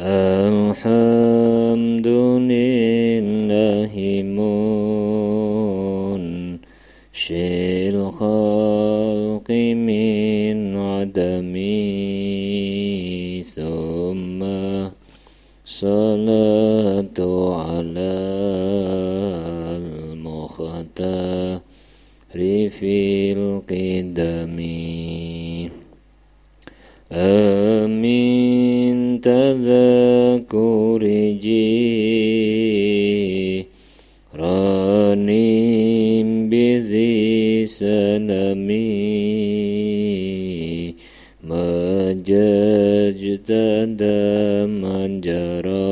Alhamdulillahi munshil khalqi min adami thumma salatu ala al-mukhtari fil qidami amin tadhakuri jiranim bidhi salami majajtada manjara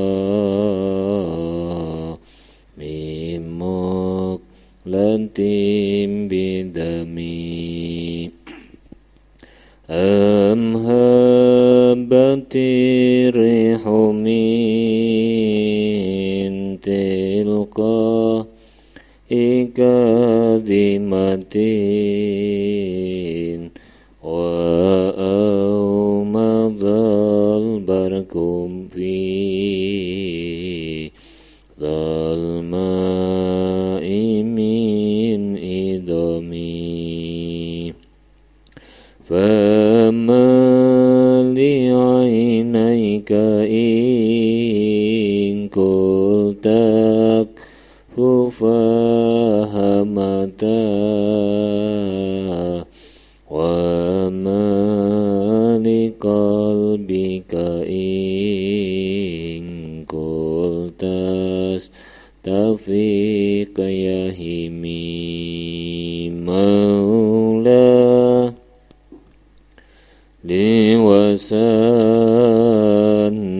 mimuk lantim bidami amhabati rihu min tilqa ikadimatin wa awmadal barkum fi dhalma'i min idami fama li'ainayka in kultak fahamata wa ma liqalbika in kultas tafiq yahimi maula liwasan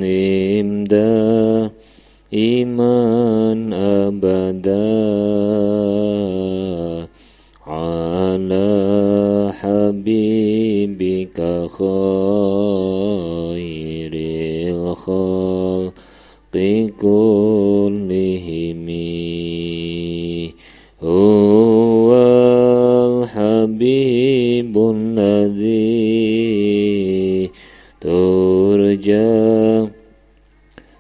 imda iman abada ala habibika khairil khalqi kullihimi huwal habibun ladzi turja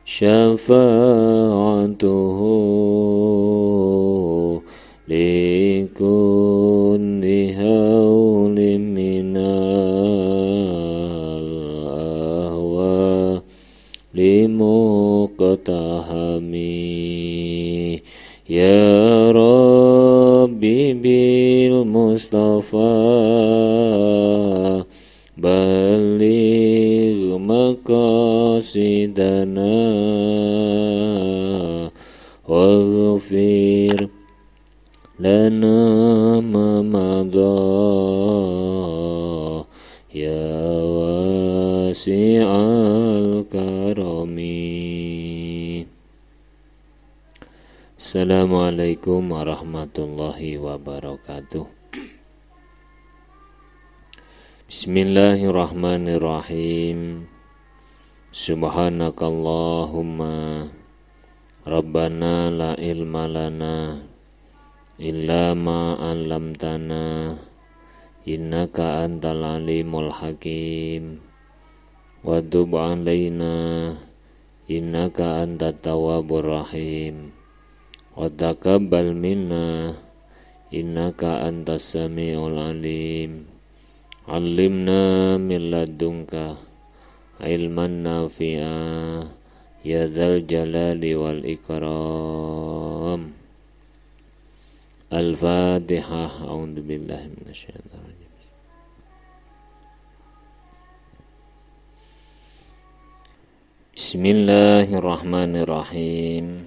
syafa'atuhu likulli hawlim minal ahwa limuqtahami ya Rabbi bil Mustafa baligh maqasidana waghfir lana ma madha ya wasi'al karami. Assalamualaikum warahmatullahi wabarakatuh. Bismillahirrahmanirrahim. Subhanakallahumma Rabbana la ilma lana illa ma 'allamtana innaka antal alimul hakim wa tub 'alaina innaka antat tawwabur rahim wa taqabbal minna innaka antas samiul alim. Allimna min ladunka ilman nafi'a ya dzal jalali wal ikram. Al-Fatihah. A'udzu billahi minasyaitonir rajim. Bismillahirrahmanirrahim.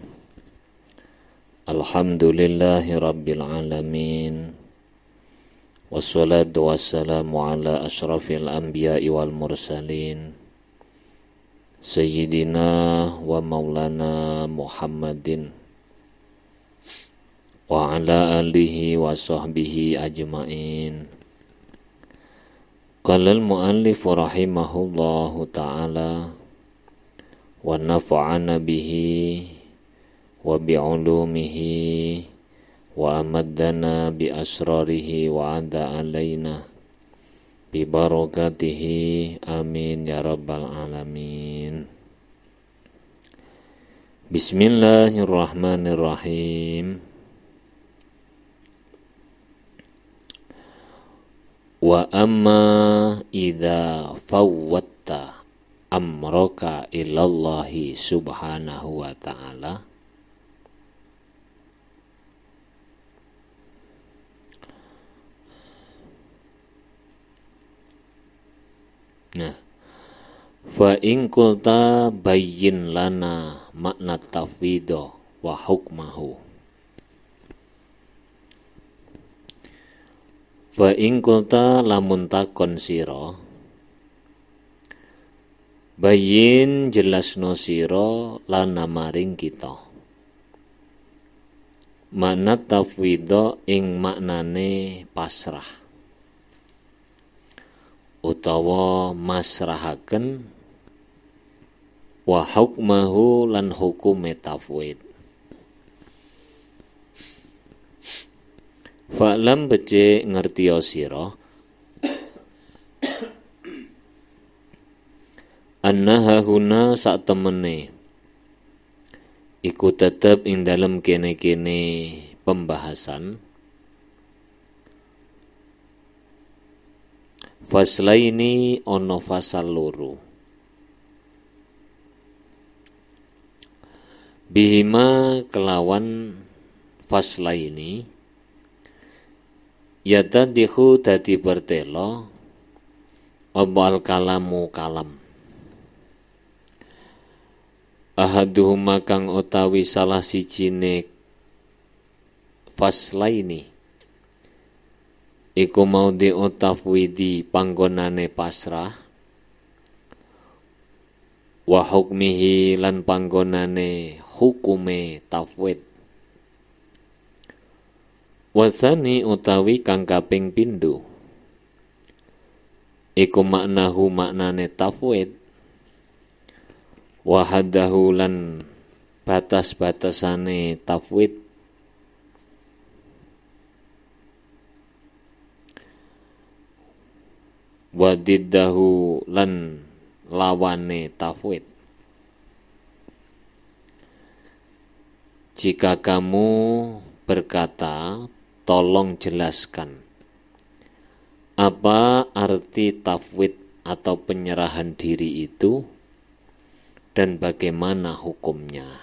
Alhamdulillahi rabbil alamin. Wassalatu wassalamu ala asyrafil anbiya'i wal mursalin Sayyidina wa maulana Muhammadin wa ala alihi wa sahbihi ajma'in. Qala al-muallif rahimahullahu ta'ala wa nafa'ana bihi wa bi'ulumihi wa amaddana bi asrarihi wa ada alaina bi barakatihi amin ya rabbal alamin. Bismillahirrahmanirrahim. Wa amma idza fawwatta amraka ilallahi subhanahu wa ta'ala. Nah, fa in qulta bayyin lana makna tafwidho wa hukmahu. Fa in qulta lamun takon sira, bayyin jelasno sira lana maring kita. Makna tafwidho ing maknane pasrah utawa masrahaken, wa hukmahu lan hukume tafwid. Fa'lam becik ngertiya sira annaha huna sak temene iku tetep ing dalem kene-kene pembahasan faslaini ono fasal loro. Bihima kelawan faslaini yatadihu dadi bertelo abal kalamu kalam. Ahaduhuma kang utawi salah sijine faslaini iku maudhi'u tafwidi panggonane pasrah, wa hukmihi lan panggonane hukume tafwid. Wasani utawi kang kaping pindho iku maknahu maknane tafwid, wa haddahu lan batas-batasane tafwid, wa diddahu lan lawane tafwid. Jika kamu berkata, tolong jelaskan apa arti tafwid atau penyerahan diri itu dan bagaimana hukumnya.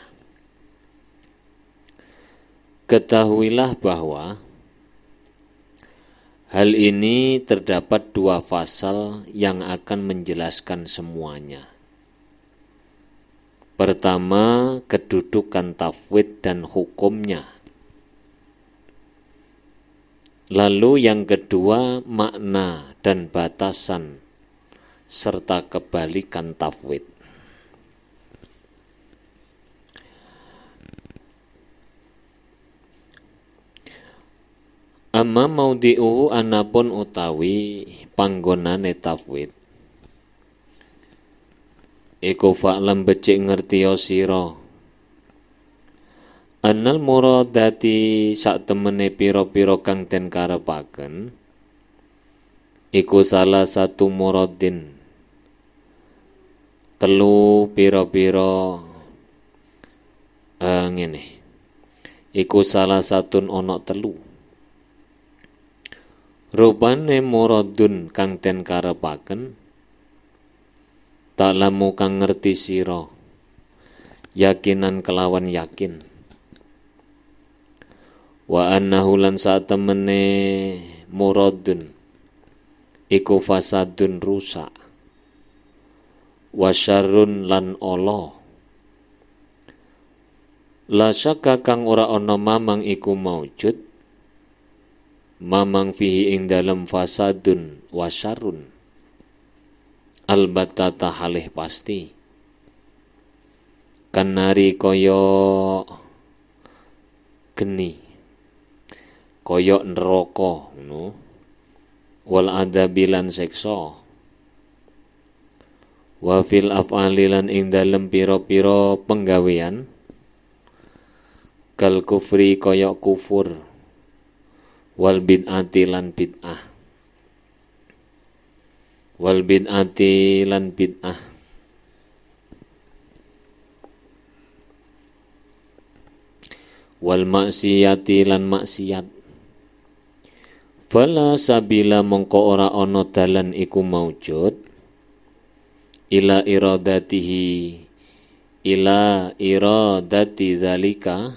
Ketahuilah bahwa hal ini terdapat dua fasal yang akan menjelaskan semuanya. Pertama, kedudukan tafwid dan hukumnya. Lalu yang kedua, makna dan batasan serta kebalikan tafwid. Amma maudhi'uhu anapun utawi panggonane tafwid iku fa'lam becik ngertiya sira annal muradati sak temene pira-pira kang den karepaken iku salah satu muradin telu pira-pira ngene iku salah satun ana telu. Rupane muradun kang den karepaken ta'lamu kang ngerti sira yakinan kelawan yakin, wa annahu lan satemene muradun iku fasadun rusak, wa syarrun lan ala, la syakka kang ora ana mamang iku maujud mamang fihi ing dalem fasadun wa syarrun albatta halih pasti kanari kaya geni kaya neraka ngono wal adabilan seksa wa fil af'alilan ing dalem pira-pira penggawean kal kufri kaya kufur wal bid'ati lan bid'ah wal bid'ati lan bid'ah. wal maksiyati lan maksiat. Fala sabila mongko ora ana dalan iku maujud ila iradati zalika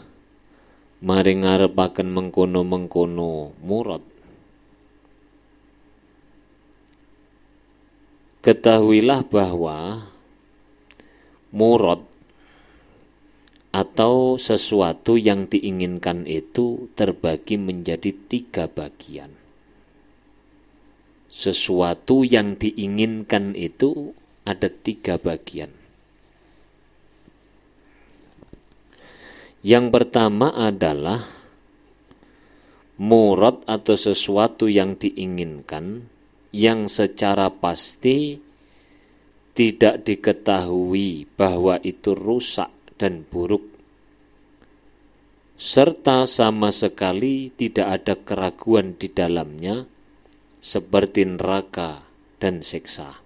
maring ngarepaken mengkono-mengkono murad. Ketahuilah bahwa murad atau sesuatu yang diinginkan itu terbagi menjadi 3 bagian. Sesuatu yang diinginkan itu ada 3 bagian. Yang pertama adalah murad atau sesuatu yang diinginkan yang secara pasti tidak diketahui bahwa itu rusak dan buruk, serta sama sekali tidak ada keraguan di dalamnya, seperti neraka dan siksa.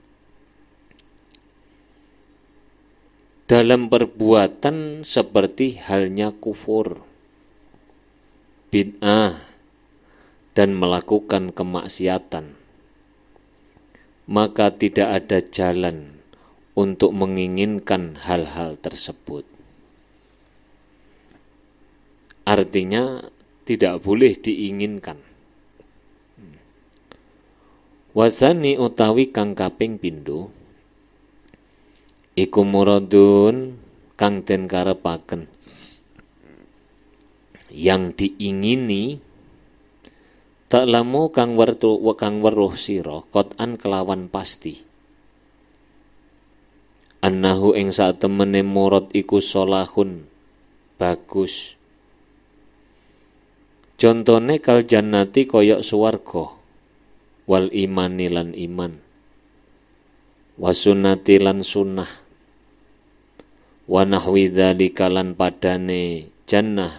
Dalam perbuatan seperti halnya kufur, bid'ah, dan melakukan kemaksiatan, maka tidak ada jalan untuk menginginkan hal-hal tersebut. Artinya tidak boleh diinginkan. Wasani utawi kang kaping pindho iku muradun kang den karepaken, yang diingini taklamu kang weruh sira qot'an kelawan pasti annahu ing satemene murad iku sholahun bagus. Contone kal jannati koyok swarga, wal imani lan iman, wasunnati lan sunnah, wa nahwi dzalika lan padane jannah,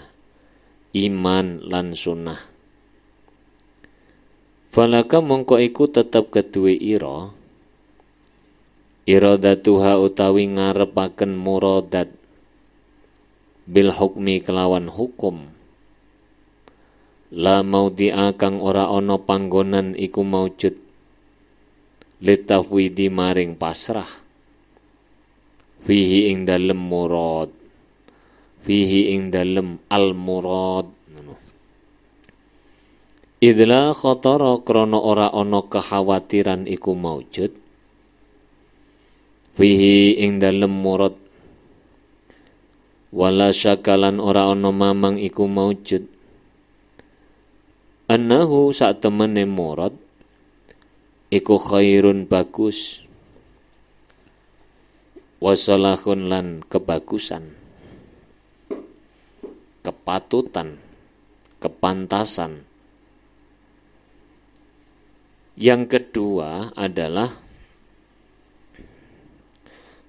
iman lan sunnah. Falaka mongko iku tetep keduwe iradatuha utawi ngarepaken muradat bil hukmi kelawan hukum. La maudhi'a kang ora ana panggonan iku maujud litafwidi maring pasrah fihi ing dalem murad, fihi ing dalem al murad. Idla khatara krana ora ana kekhawatiran iku maujud fihi ing dalem murad, wala syakalan ora ana mamang iku maujud annahu sak temene murad iku khairun bagus, wasalahun lan kebagusan, kepatutan, kepantasan. Yang kedua adalah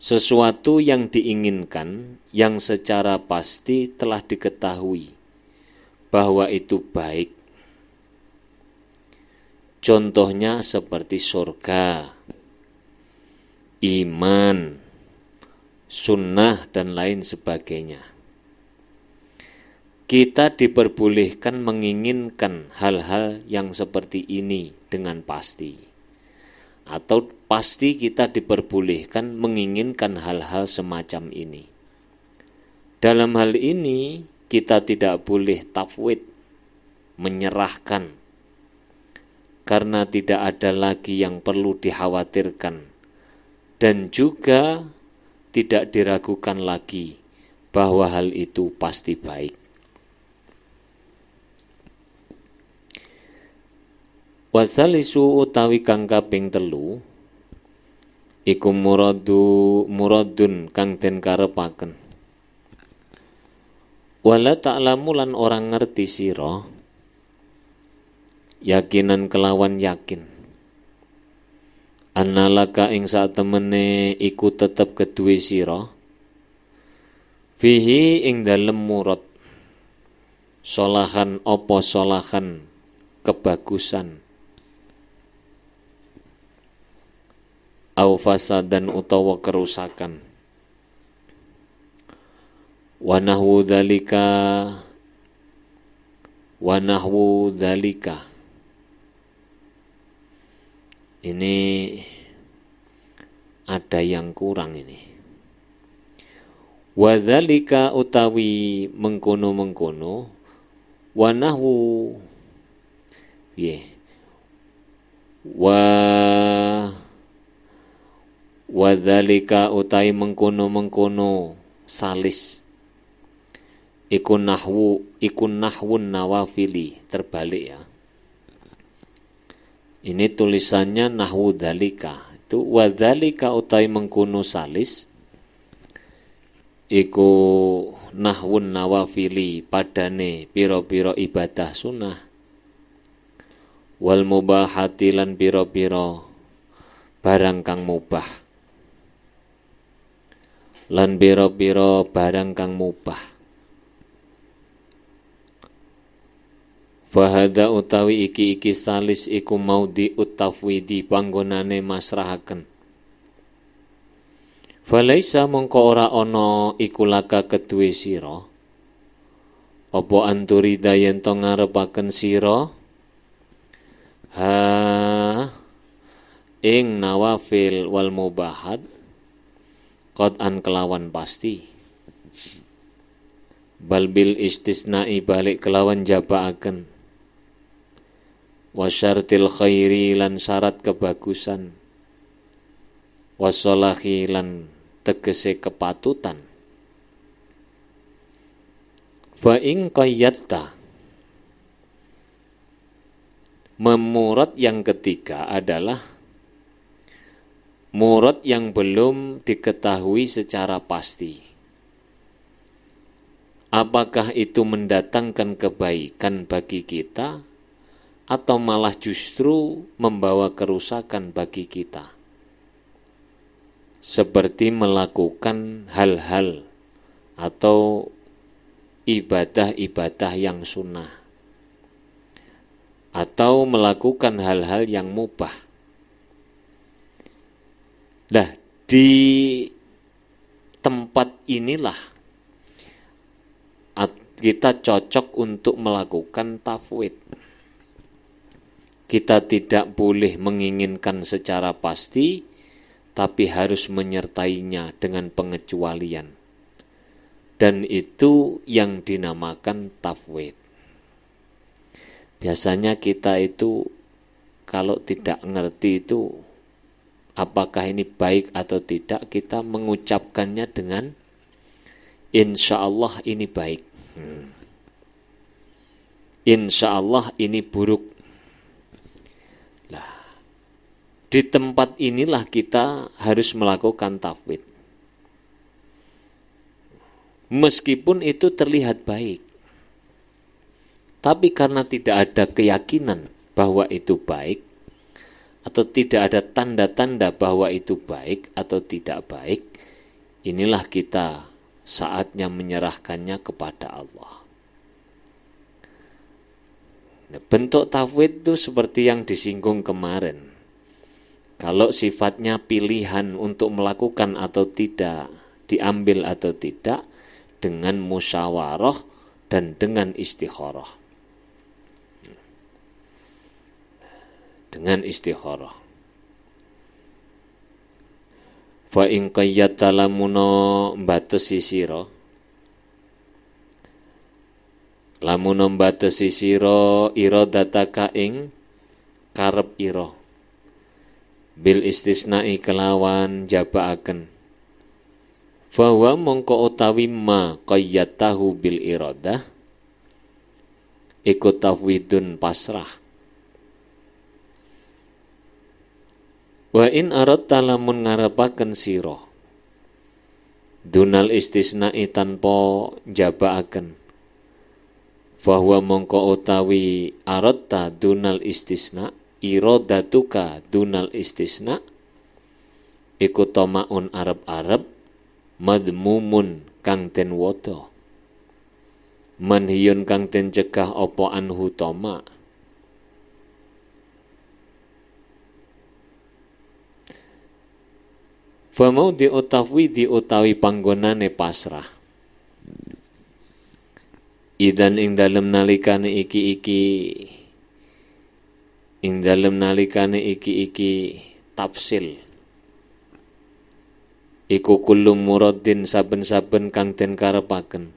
sesuatu yang diinginkan yang secara pasti telah diketahui bahwa itu baik. Contohnya seperti surga, iman, sunnah, dan lain sebagainya. Kita diperbolehkan menginginkan hal-hal yang seperti ini dengan pasti. Atau pasti kita diperbolehkan menginginkan hal-hal semacam ini. Dalam hal ini kita tidak boleh tafwid, menyerahkan, karena tidak ada lagi yang perlu dikhawatirkan dan juga tidak diragukan lagi bahwa hal itu pasti baik. Wasalisu utawi kang kaping 3 iku muradun kang den karepaken. Wala ta'lamu lan orang ngerti sira yakinan kelawan yakin annalaka ing satemene iku tetep keduwe sira fihi ing dalem murad solahan apa solahan kebagusan au fasadan utawa kerusakan wa nahwu dzalika wa nahwu dzalika. Ini ada yang kurang ini. Wa dzalika utawi mengkono-mengkono, wa nahwu wa dzalika utawi mengkono-mengkono salis iku nahwun nawafili, terbalik ya. Ini tulisannya nahwu dzalika. Itu wa dzalika utawi mengkono salis iku nahwun nawafili, padane pira-pira ibadah sunah, wal mubahati lan pira-pira barang kang mubah, lan pira-pira barang kang mubah. Fahada utawi iki salis iku maudi utafwidi, panggonane masrahaken. Falaisa mongko ora ana iku laka keduwe sira apa anturida yen to ngarepaken sira ing nawafil wal mubahat qad'an kelawan pasti, bal bil istisna'i balik kelawan jabaaken, wasyartil khairi lan syarat kebagusan, wasolahi lan tegese kepatutan. Fa ing qayyatta, memurad yang ketiga adalah murad yang belum diketahui secara pasti. Apakah itu mendatangkan kebaikan bagi kita atau malah justru membawa kerusakan bagi kita, seperti melakukan hal-hal atau ibadah-ibadah yang sunnah, atau melakukan hal-hal yang mubah. Nah, di tempat inilah kita cocok untuk melakukan tafwid. Kita tidak boleh menginginkan secara pasti, tapi harus menyertainya dengan pengecualian. Dan itu yang dinamakan tafwid. Biasanya kita itu kalau tidak ngerti itu apakah ini baik atau tidak, kita mengucapkannya dengan insya Allah ini baik, insya Allah ini buruk. Di tempat inilah kita harus melakukan tafwid. Meskipun itu terlihat baik, tapi karena tidak ada keyakinan bahwa itu baik, atau tidak ada tanda-tanda bahwa itu baik atau tidak baik, inilah kita saatnya menyerahkannya kepada Allah. Nah, bentuk tafwid itu seperti yang disinggung kemarin. Kalau sifatnya pilihan untuk melakukan atau tidak, diambil atau tidak, dengan musyawarah dan dengan istikharah. Dengan istikharah. Fa in qayyata lamuno mbatesi sira, lamuno mbatesi sira iradataka ing karep ira, bil istisna'i kelawan jabaaken, fawa mongko utawi ma qayyatahu bil iradah iku tafwidun pasrah. Wa in aradta lamun ngarepaken sira dunal istisna'i tanpa jabaaken, fahuwa mongko utawi aradta dunal istisna, iradatuka dunal istisna iku tomaun arab-arab madmumun kang ten wodo, manhiyun kang ten cegah apa anhu toma. Famaudi utafwidi utawi panggonane pasrah Idan ing dalem nalikane iki-iki tafsil iku kullu muradin saben-saben kang den karepaken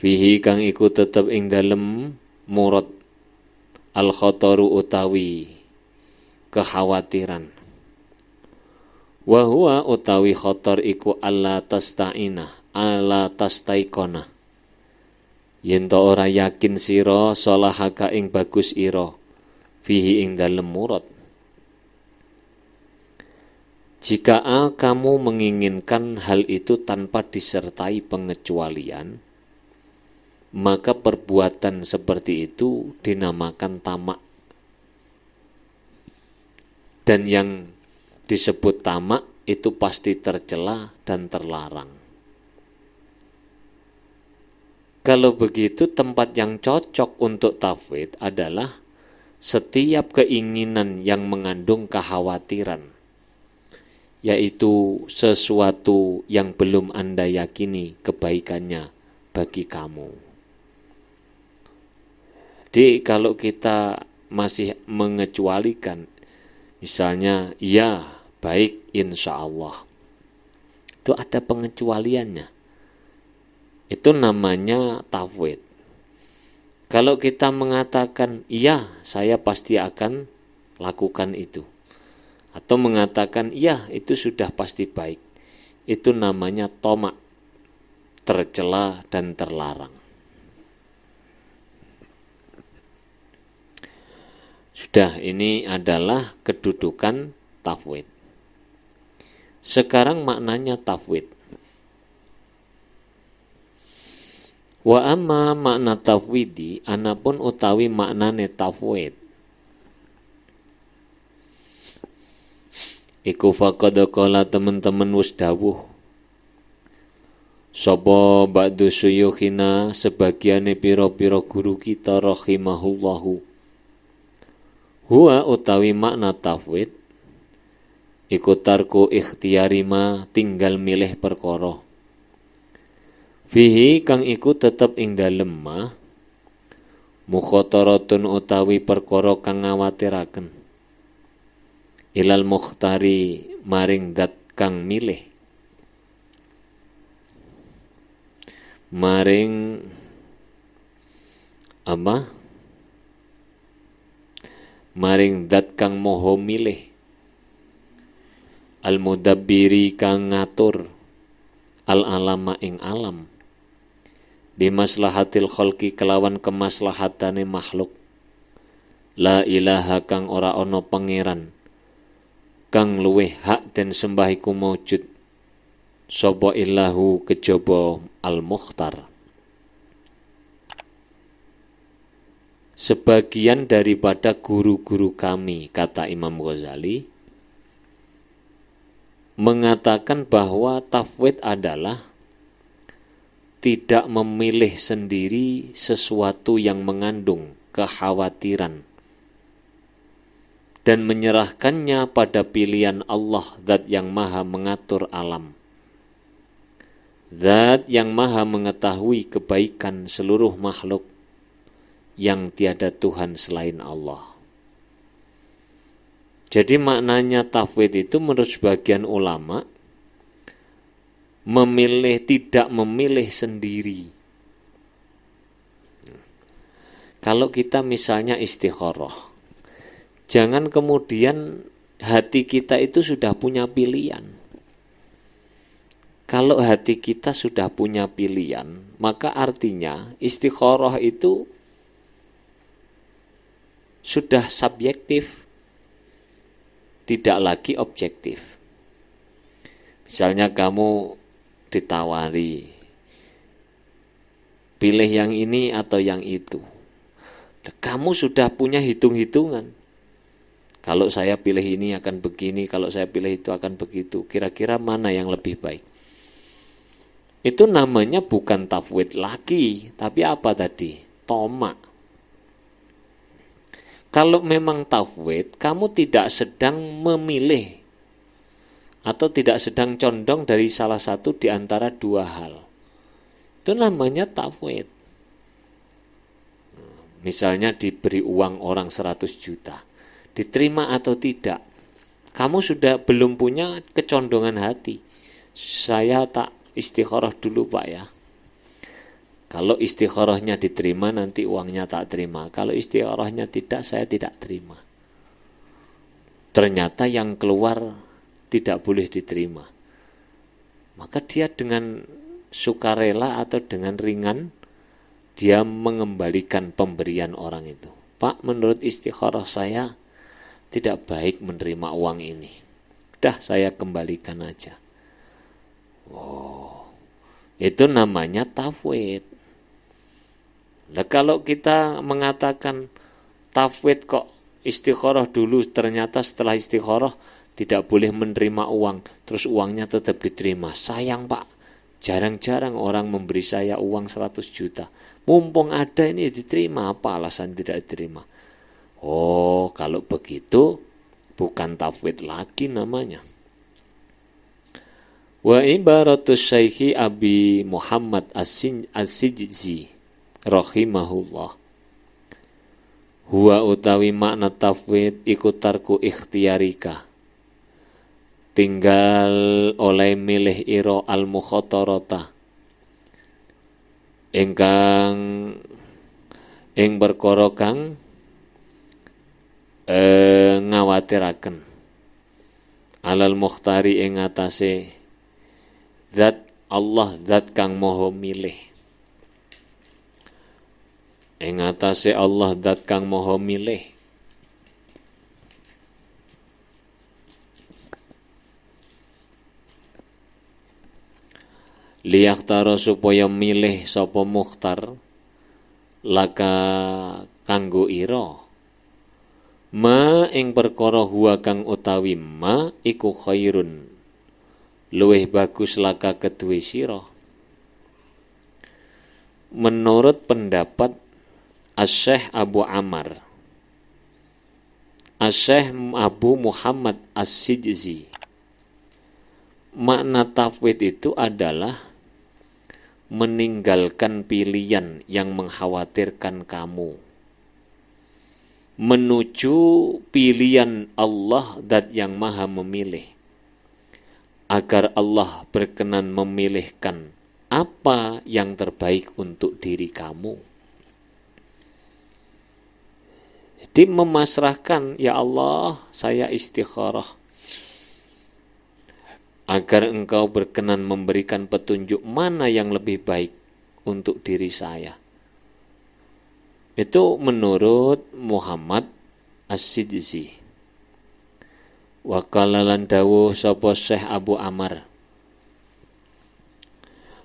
fihi kang iku tetep ing dalem murad al khataru utawi kekhawatiran wa huwa utawi khatar iku alla tastaikona yen to ora yakin sira salahaka ing bagus ira fihi ing dalem murad. Jika kamu menginginkan hal itu tanpa disertai pengecualian, maka perbuatan seperti itu dinamakan tamak. Dan yang disebut tamak itu pasti tercela dan terlarang. Kalau begitu, tempat yang cocok untuk tafwid adalah setiap keinginan yang mengandung kekhawatiran, yaitu sesuatu yang belum Anda yakini kebaikannya bagi kamu. Jadi kalau kita masih mengecualikan, misalnya ya baik insya Allah, itu ada pengecualiannya. Itu namanya tafwid. Kalau kita mengatakan iya saya pasti akan lakukan itu, atau mengatakan iya itu sudah pasti baik, itu namanya tomak, tercela dan terlarang. Sudah, ini adalah kedudukan tafwid. Sekarang maknanya tafwid. Wa amma makna tafwidi, anapun utawi maknane tafwid, iku faqad qala teman-teman wis dawuh sapa ba'du suyukhina sebagiane pira-pira guru kita rahimahullahu. Huwa utawi makna tafwid iku tarku ikhtiyari ma, tinggal milih perkara, fihi kang iku tetep ing dalem ma, mukhataratun utawi perkara kang ngawatiraken, ilal mukhtari maring dat kang milih, maring apa? Maring dat kang moho milih, al mudabbiri kang ngatur, al alama ing alam, bimaslahatil khalqi kelawan kemaslahatane makhluk, la ilaha kang ora ana pangeran kang luweh hak den sembahiku maujud sapa illahu kejaba al-mukhtar. Sebagian daripada guru-guru kami, kata Imam Ghazali, mengatakan bahwa tafwid adalah tidak memilih sendiri sesuatu yang mengandung kekhawatiran dan menyerahkannya pada pilihan Allah, Zat yang maha mengatur alam, Zat yang maha mengetahui kebaikan seluruh makhluk, yang tiada Tuhan selain Allah. Jadi maknanya tafwid itu menurut sebagian ulama tidak memilih sendiri. Kalau kita misalnya istikharah, jangan kemudian hati kita itu sudah punya pilihan. Kalau hati kita sudah punya pilihan, maka artinya istikharah itu sudah subjektif, tidak lagi objektif. Misalnya kamu ditawari, pilih yang ini atau yang itu. Kamu sudah punya hitung-hitungan. Kalau saya pilih ini akan begini, kalau saya pilih itu akan begitu. Kira-kira mana yang lebih baik? Itu namanya bukan tafwid lagi, tapi apa tadi? Tomak. Kalau memang tafwid, kamu tidak sedang memilih atau tidak sedang condong dari salah satu di antara dua hal. Itu namanya tafwid. Misalnya diberi uang orang 100 juta. Diterima atau tidak? Kamu sudah belum punya kecondongan hati. Saya tak istikharah dulu Pak ya. Kalau istikharahnya diterima nanti uangnya tak terima. Kalau istikharahnya tidak, saya tidak terima. Ternyata yang keluar tidak boleh diterima. Maka dia dengan sukarela atau dengan ringan dia mengembalikan pemberian orang itu. Pak, menurut istikharah saya tidak baik menerima uang ini. Dah saya kembalikan aja. Oh, itu namanya tafwid. Nah, kalau kita mengatakan tafwid kok istikharah dulu, ternyata setelah istikharah tidak boleh menerima uang, terus uangnya tetap diterima. Sayang Pak, jarang-jarang orang memberi saya uang 100 juta. Mumpung ada ini diterima, apa alasan tidak diterima? Oh, kalau begitu bukan tafwid lagi namanya. Wa ibaratus Syekhi Abi Muhammad As-Sijzi rahimahullah. Huwa utawi makna tafwid iku tarku ikhtiarika, tinggal oleh milih ira al mukhatarata ingkang ing perkara kang ngawatiraken alal mukhtari ing atase zat Allah, zat kang maha milih. Ing atase Allah, zat kang maha milih. Liyakhtara supaya milih sapa mukhtar laka kanggo ira ma ing perkara huwa kang utawi ma iku khairun luwih bagus laka kedue sira. Menurut pendapat Asy-Syaikh Abu Amr, Asy-Syaikh Abu Muhammad As-Sijzi, makna tafwid itu adalah meninggalkan pilihan yang mengkhawatirkan kamu menuju pilihan Allah zat yang maha memilih, agar Allah berkenan memilihkan apa yang terbaik untuk diri kamu. Jadi memasrahkan, ya Allah, saya istikharah agar engkau berkenan memberikan petunjuk mana yang lebih baik untuk diri saya. Itu menurut Muhammad As-Sijzi. Wa qala lan dawuh sapa Syekh Abu Amr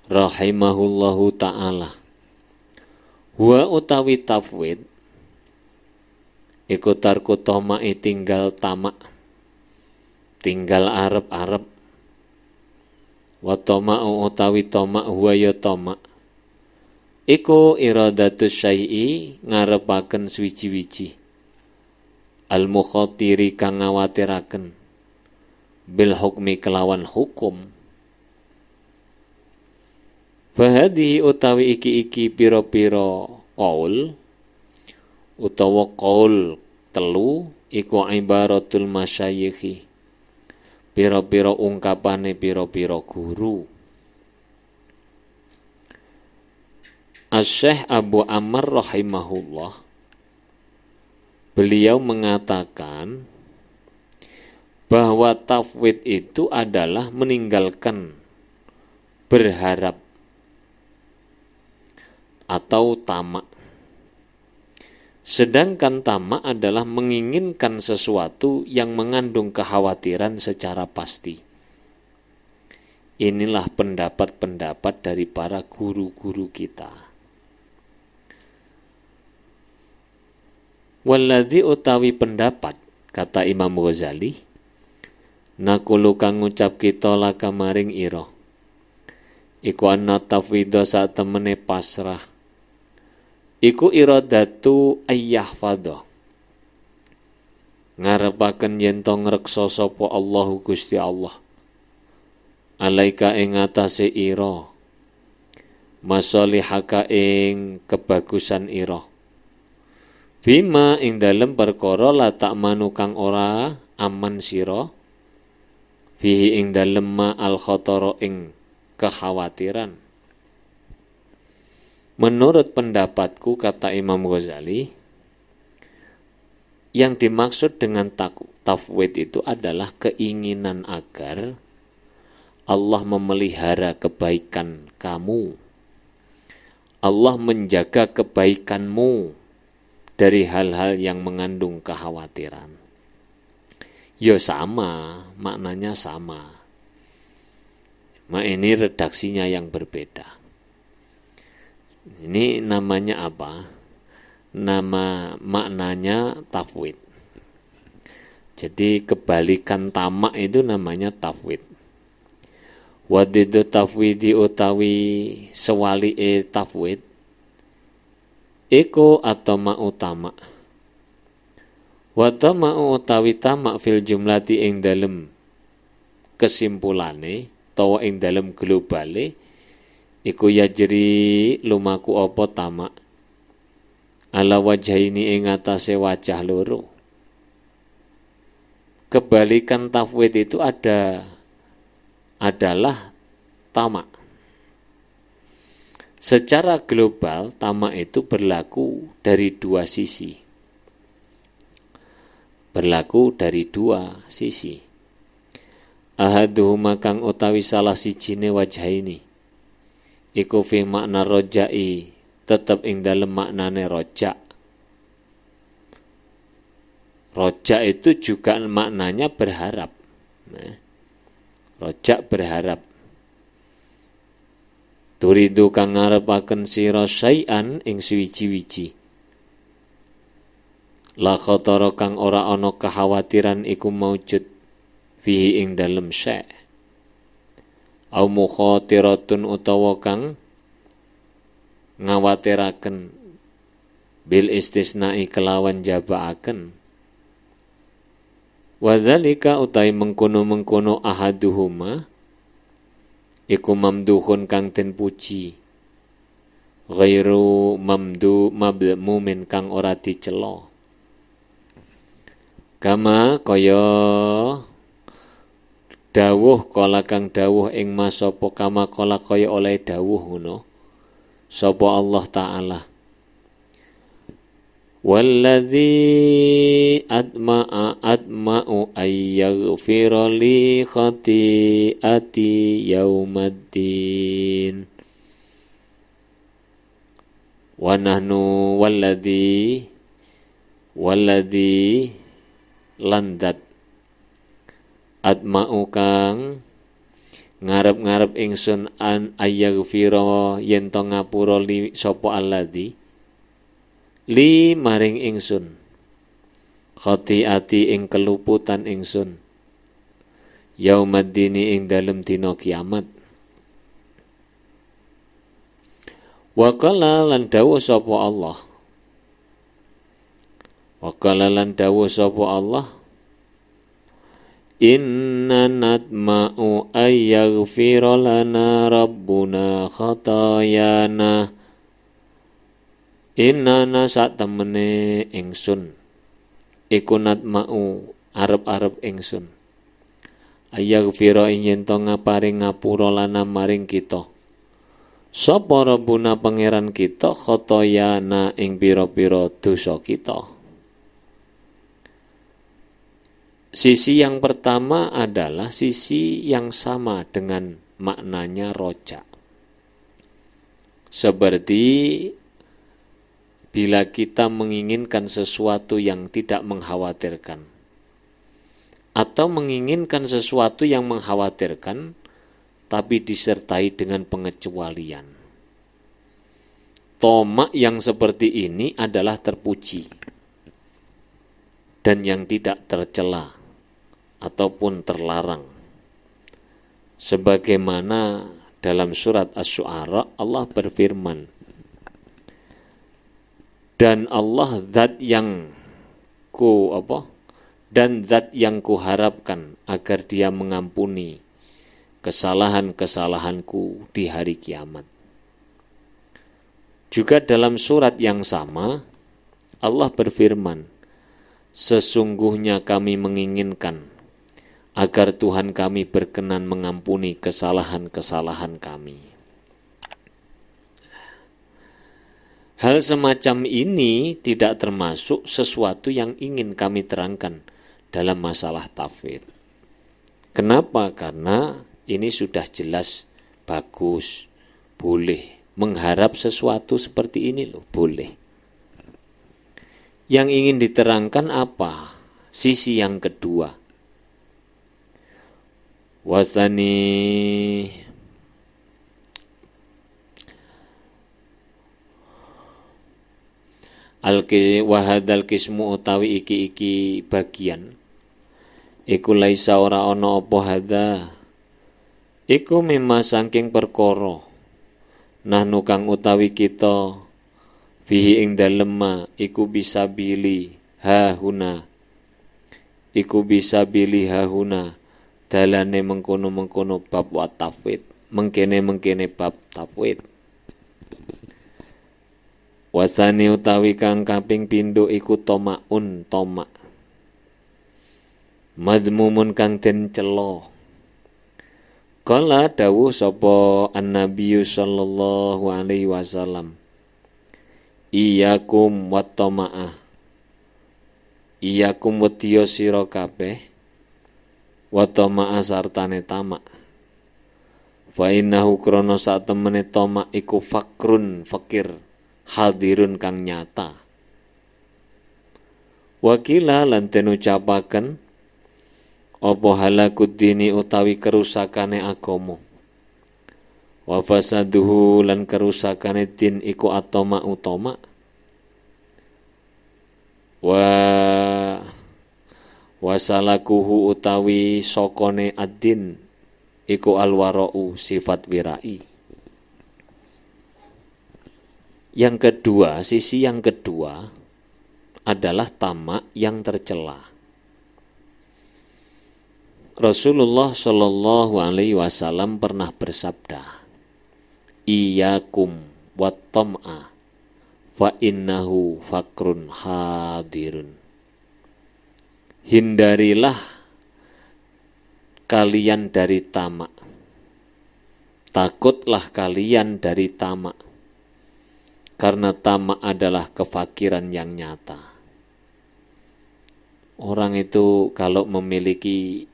rahimahullahu ta'ala, wa utawi tafwid iku tarku toma'i tinggal tamak, tinggal arep-arep. Wa toma'u utawi tomak huwa ya tomak iku iradatus syai'i ngarepaken swiji-wiji al mukhatiri kang ngawatiraken bil hukmi kelawan hukum. Fahadihi utawi iki piro-piro qaul utawa qaul telu iku ibaratul masyayikhi, piro-piro ungkapane piro-piro guru. Asy-Syaikh Abu Amr rahimahullah, beliau mengatakan bahwa tafwid itu adalah meninggalkan berharap atau tamak. Sedangkan tamak adalah menginginkan sesuatu yang mengandung kekhawatiran secara pasti. Inilah pendapat-pendapat dari para guru-guru kita. Walladzi utawi pendapat, kata Imam Ghazali, nakulu kang ngucap kita laka maring ira, iku anna tafwidha sak temene pasrah, iku iradatu ayyahfadha, ngarepaken yen to ngreksa sapa Allahu Gusti Allah alaika ing atase ira, masalihaka ing kebagusan ira, Fima ing dalem perkara la ta'manu kang ora aman sira fihi ing dalem ma al khatara ing kekhawatiran. Menurut pendapatku, kata Imam Ghazali, yang dimaksud dengan tafwid itu adalah keinginan agar Allah memelihara kebaikan kamu, Allah menjaga kebaikanmu dari hal-hal yang mengandung kekhawatiran. Ya sama, maknanya sama. Ini redaksinya yang berbeda. Ini namanya apa? Nama maknanya tafwid. Jadi kebalikan tamak itu namanya tafwid. Wadidu tafwidi utawi sewali tafwid iku atama utama. Watama utawi tamak fil jumlati ing dalem kesimpulane tawa ing dalem globale iku yajri lumaku apa tamak ala wajhaini ing atase wajah loro. Kebalikan tafwid itu adalah tamak. Secara global tamak itu berlaku dari dua sisi. Ahaduhuma kang utawi salah sijine wajhaini iku fi makna rojai tetep ing dalem maknane rojak. Rojak itu juga maknanya berharap. Rojak berharap. Turidu kang ngarepaken sira syai'an ing suwiji-wiji. La khatara kang ora ana kekhawatiran iku maujud fihi ing dalem syai'. Au mukhatiratun utawa kang ngawatiraken bil istisna'i kelawan jabaaken. Wadzalika utai mengkono-mengkono ahaduhuma iku mamduhun kang den puji, ghairu mabmumin kang ora dicela. Kama kaya dawuh kala kang dawuh ing masapa kama kala kaya oleh dawuh ngono sapa Allah taala. Walladzi adma'u ayyaghfira li khati'ati yaumaddin. Wa nahnu walladzi landat adma'u kang ngarep-ngarep ingsun an ayyaghfira yen to ngapura li sapa alladzi li maring ingsun khati'ati ing keluputan ingsun yaumaddini ing dalem dina kiamat. Wa qala lan dawuh sapa Allah inna natma'u ayyaghfira lana rabbuna khatayana. Inna sak temene ingsun iku natma'u arep-arep ingsun ayaghfira ing yen to ngaparing ngapura lana maring kita sapa rabbuna pangeran kita khatayana ing pira-pira dosa kita. Sisi yang pertama adalah sisi yang sama dengan maknanya roja. Seperti bila kita menginginkan sesuatu yang tidak mengkhawatirkan atau menginginkan sesuatu yang mengkhawatirkan tapi disertai dengan pengecualian. Tamak yang seperti ini adalah terpuji dan yang tidak tercela ataupun terlarang. Sebagaimana dalam surat Asy-Syu'ara Allah berfirman, dan Allah zat yang kuharapkan agar dia mengampuni kesalahan-kesalahanku di hari kiamat. Juga dalam surat yang sama Allah berfirman, sesungguhnya kami menginginkan agar Tuhan kami berkenan mengampuni kesalahan-kesalahan kami. Hal semacam ini tidak termasuk sesuatu yang ingin kami terangkan dalam masalah tafwid. Kenapa? Karena ini sudah jelas, bagus, boleh. Mengharap sesuatu seperti ini loh, boleh. Yang ingin diterangkan apa? Sisi yang kedua. Wasani wahadal kismu utawi iki bagian iku laisa ora ana apa hadza iku mimma saking perkara nahnu kang utawi kita fihi ing dalem iku bisa bili hahuna dalane mengkono-mengkono bab wa tafwid mengkene bab tafwid. Wasani utawi kang kaping pindho iku tomaun tomak madmumun kang den cela. Kala dawuh sapa an-nabiy sallallahu alaihi wasallam, iyakum wat tomaah, iyakum wedya sira kabeh wat tomaah sartane tamak. Fa innahu krana sak temene tomak iku fakrun fakir hadirun kang nyata. Wakila lan den ucapaken apa halakud dini utawi kerusakane agama. Wa fasaduhu lan kerusakane din iku atoma utama. Wasalakuhu utawi sokone ad-din iku alwara'u sifat wirai. Yang kedua, sisi yang kedua adalah tamak yang tercela. Rasulullah Shallallahu Alaihi Wasallam pernah bersabda, Iyakum wat tam'a fa innahu fakrun hadirun. Hindarilah kalian dari tamak. Takutlah kalian dari tamak. Karena tamak adalah kefakiran yang nyata. Orang itu kalau memiliki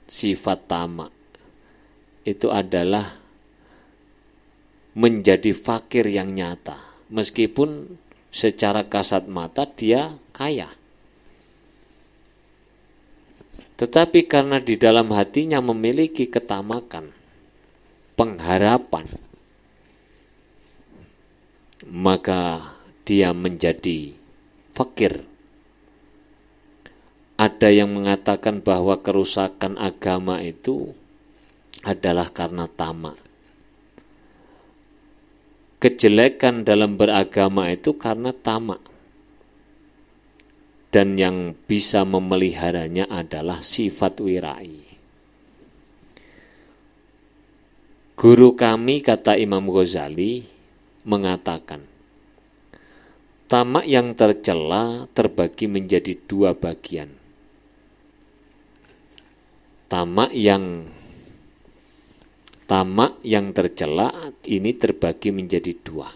sifat tamak, itu adalah menjadi fakir yang nyata. Meskipun secara kasat mata dia kaya. Tetapi karena di dalam hatinya memiliki ketamakan, pengharapan, maka dia menjadi fakir. Ada yang mengatakan bahwa kerusakan agama itu adalah karena tamak. Kejelekan dalam beragama itu karena tamak. Dan yang bisa memeliharanya adalah sifat wirai. Guru kami, kata Imam Ghazali, mengatakan, tamak yang tercela terbagi menjadi dua bagian. Tamak yang tercela ini terbagi menjadi dua.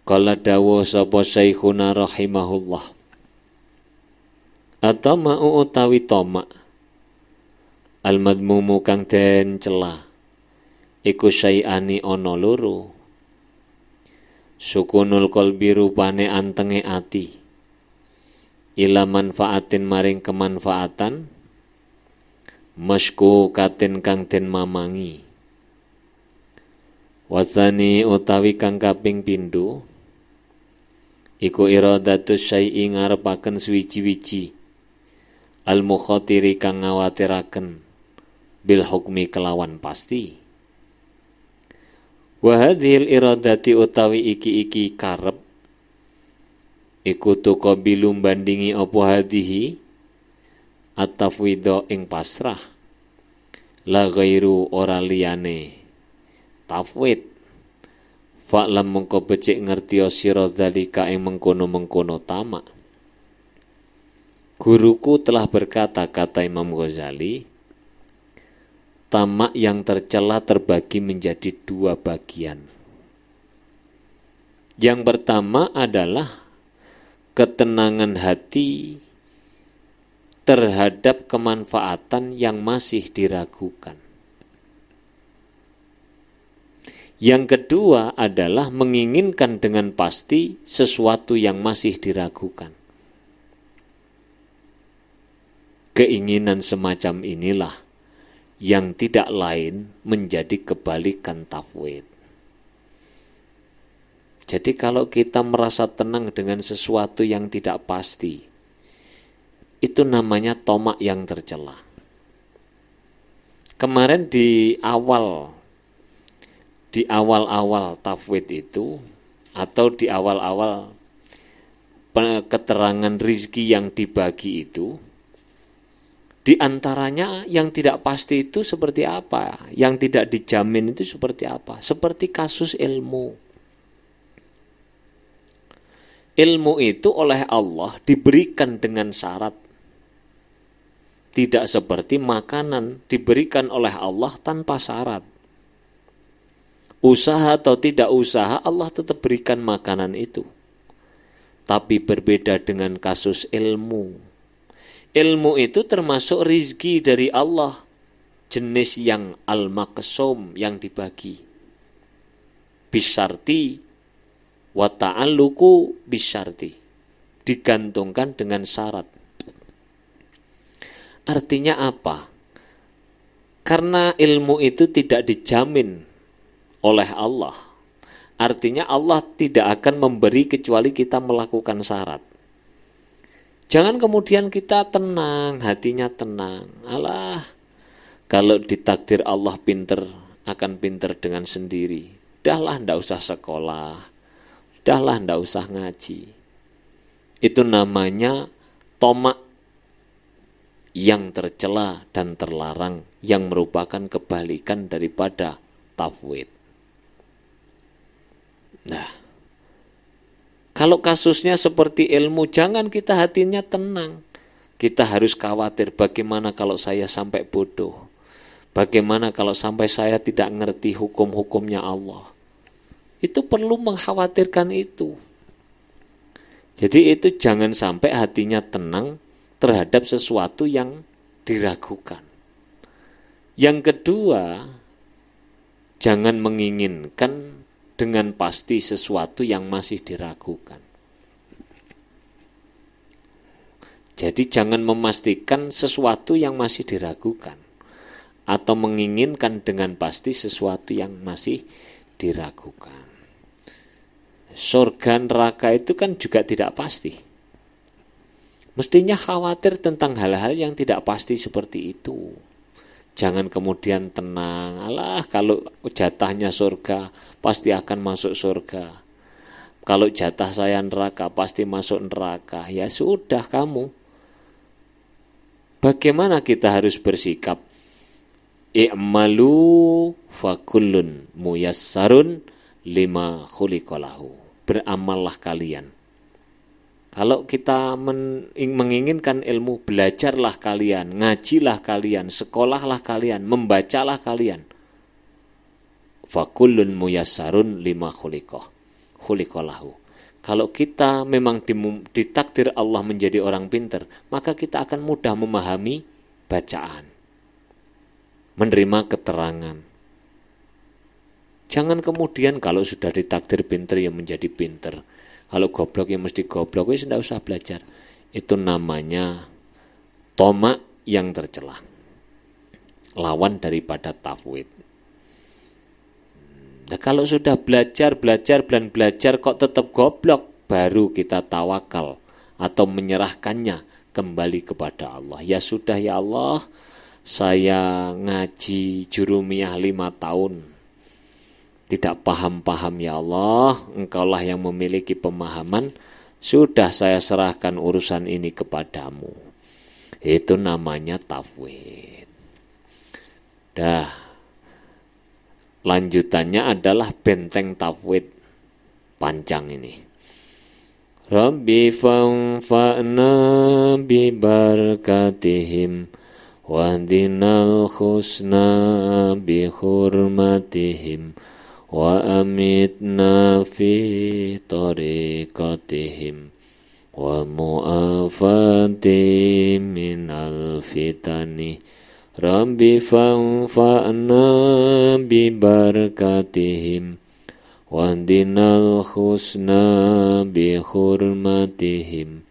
Qala dawu sapa Syekhuna rahimahullah, atama'u utawi tamak al-madmumu kang den cela iku syai'ani ana loro. Sukunul qalbi rupane antenge ati ila manfaatin maring kemanfaatan masku katin kang den mamangi. Wasani utawi kang kaping pindho iku iradatus syai'i ngarepaken suwiji-wiji al mukhatiri kang ngawatiraken bil hukmi kelawan pasti. Wa hadhil iradati utawi iki karep iku tuqabilu bandingi apa hadhihi at-tafwidha ing pasrah la ghairu ora liyane tafwid Fa'lam mengko becik ngertiya sira dzalika ing mengkono-mengkono tamak. Guruku telah berkata, kata Imam Ghazali, tamak yang tercela terbagi menjadi dua bagian. Yang pertama adalah ketenangan hati terhadap kemanfaatan yang masih diragukan. Yang kedua adalah menginginkan dengan pasti sesuatu yang masih diragukan. Keinginan semacam inilah yang tidak lain menjadi kebalikan tafwid. Jadi kalau kita merasa tenang dengan sesuatu yang tidak pasti, itu namanya tomak yang tercela. Kemarin di awal-awal tafwid itu, atau di awal-awal keterangan rizki yang dibagi itu, di antaranya yang tidak pasti itu seperti apa, yang tidak dijamin itu seperti apa, seperti kasus ilmu. Ilmu itu oleh Allah diberikan dengan syarat. Tidak seperti makanan diberikan oleh Allah tanpa syarat. Usaha atau tidak usaha Allah tetap berikan makanan itu. Tapi berbeda dengan kasus ilmu. Ilmu itu termasuk rizki dari Allah. Jenis yang al-maqsum, yang dibagi. Bisyarti wa ta'alluqu bisyarti, digantungkan dengan syarat. Artinya apa? Karena ilmu itu tidak dijamin oleh Allah, artinya Allah tidak akan memberi kecuali kita melakukan syarat. Jangan kemudian kita tenang, hatinya tenang. Alah, kalau ditakdir Allah pinter, akan pinter dengan sendiri. Dahlah, ndak usah sekolah. Dahlah, ndak usah ngaji. Itu namanya tomak yang tercela dan terlarang, yang merupakan kebalikan daripada tafwid. Nah, kalau kasusnya seperti ilmu, jangan kita hatinya tenang. Kita harus khawatir, bagaimana kalau saya sampai bodoh? Bagaimana kalau sampai saya tidak ngerti hukum-hukumnya Allah? Itu perlu mengkhawatirkan itu. Jadi itu jangan sampai hatinya tenang terhadap sesuatu yang diragukan. Yang kedua, jangan menginginkan dengan pasti sesuatu yang masih diragukan. Jadi jangan memastikan sesuatu yang masih diragukan, atau menginginkan dengan pasti sesuatu yang masih diragukan. Surga neraka itu kan juga tidak pasti. Mestinya khawatir tentang hal-hal yang tidak pasti seperti itu. Jangan kemudian tenang, alah kalau jatahnya surga pasti akan masuk surga. Kalau jatah saya neraka pasti masuk neraka. Ya sudah kamu. Bagaimana kita harus bersikap? I'malu fakullun muyassarun lima khuliqalahu. Beramallah kalian. Kalau kita menginginkan ilmu, belajarlah kalian, ngajilah kalian, sekolahlah kalian, membacalah kalian. Fakullun muyassarun lima khuliqalahu. Kalau kita memang ditakdir Allah menjadi orang pintar, maka kita akan mudah memahami bacaan, menerima keterangan. Jangan kemudian kalau sudah ditakdir pintar ya menjadi pintar. Kalau goblok ya mesti goblok, wis ndak usah belajar. Itu namanya tomak yang tercela. Lawan daripada tafwid. Nah, kalau sudah belajar kok tetap goblok, baru kita tawakal atau menyerahkannya kembali kepada Allah. Ya sudah ya Allah, saya ngaji jurumiyah 5 tahun. Tidak paham-paham ya Allah, Engkaulah yang memiliki pemahaman, sudah saya serahkan urusan ini kepadamu. Itu namanya tafwid. Dah, lanjutannya adalah benteng tafwid panjang ini. Rabbi fanfa'na bi barakatihim wahdinal husna bi hurmatihim wa amitna fi tariqatihim wa mu'afati minal fitani. Rabbi fanfa'na bi barakatihim wahdinal husna bi hurmatihim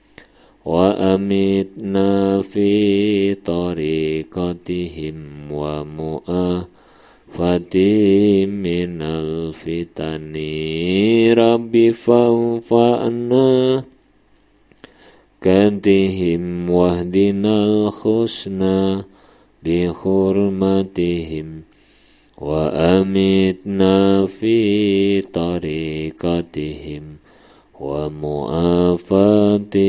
wa amitna fi tariqatihim wa mu'afati minal fitani. Rabbi fanfa'na katihim wahdinal husna bi hurmatihim wa amitna fi tariqatihim wa mu'afati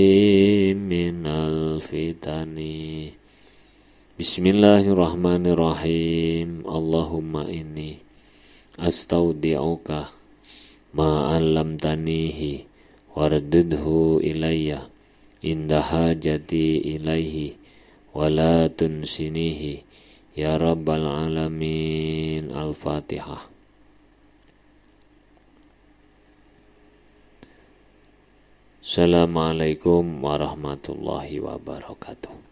minal fitani. Bismillahirrahmanirrahim. Allahumma inni astaudi'uka ma 'allamtanihi wardudhu ilayya inda hajati ilaihi wa la tunsinihi ya rabbal alamin. Al-Fatihah. Assalamualaikum warahmatullahi wabarakatuh.